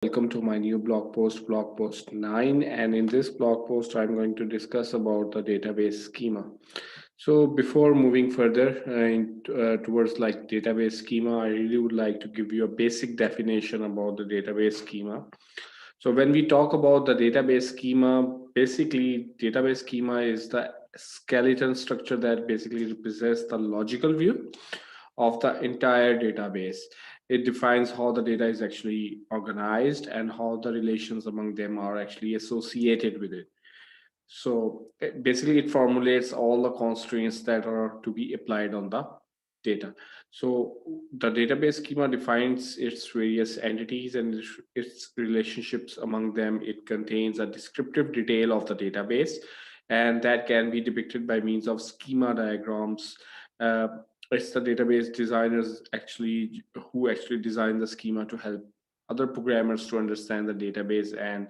welcome to my new blog post 9. And in this blog post, I'm going to discuss about the database schema. So before moving further towards like database schema, I really would like to give you a basic definition about the database schema. So when we talk about the database schema, basically database schema is the skeleton structure that basically represents the logical view of the entire database. It defines how the data is actually organized and how the relations among them are actually associated with it. So basically, it formulates all the constraints that are to be applied on the data. So the database schema defines its various entities and its relationships among them. It contains a descriptive detail of the database, and that can be depicted by means of schema diagrams. Uh, it's the database designers actually who actually design the schema to help other programmers to understand the database and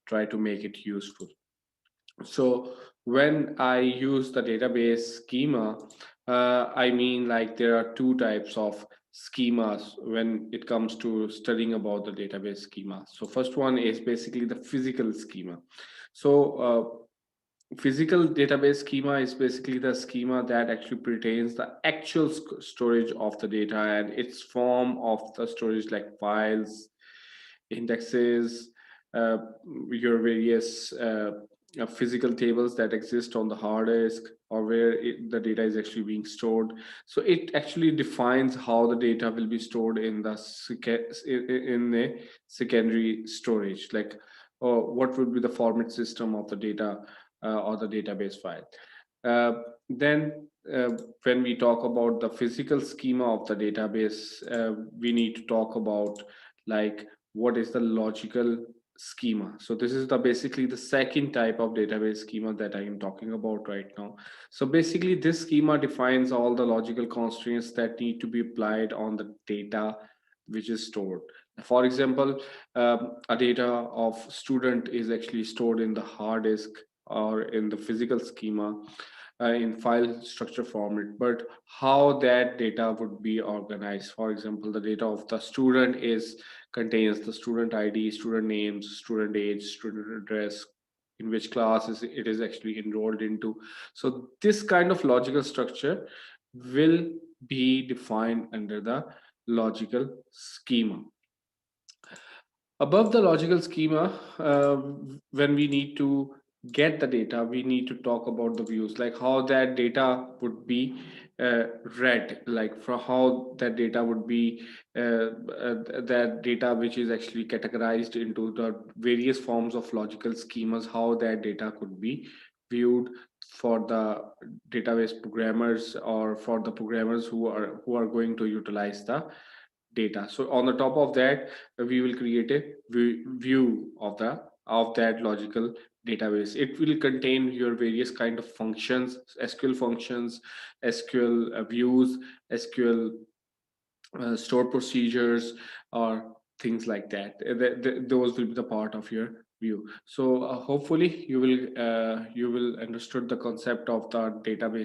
try to make it useful. So when I use the database schema, I mean like there are two types of schemas when it comes to studying about the database schema. So first one is basically the physical schema. So physical database schema is basically the schema that actually pertains the actual storage of the data and its form of the storage, like files, indexes, uh, your various physical tables that exist on the hard disk, or where the data is actually being stored. So it actually defines how the data will be stored in the in the secondary storage, like what would be the format system of the data or the database file. Then when we talk about the physical schema of the database, we need to talk about like what is the logical schema. So this is the basically the second type of database schema that I am talking about right now. So basically this schema defines all the logical constraints that need to be applied on the data which is stored. For example, a data of student is actually stored in the hard disk or in the physical schema in file structure format, but how that data would be organized. For example, the data of the student is contains the student ID, student names, student age, student address, in which class it is actually enrolled into. So this kind of logical structure will be defined under the logical schema. Above the logical schema, when we need to get the data, we need to talk about the views, like how that data would be read, like for how that data would be that data which is actually categorized into the various forms of logical schemas, how that data could be viewed for the database programmers or for the programmers who are going to utilize the data. So on the top of that, we will create a view of the of that logical database. It will contain your various kind of functions, SQL functions, SQL views, SQL store procedures, or things like that. Those will be the part of your view. So hopefully you will understood the concept of the database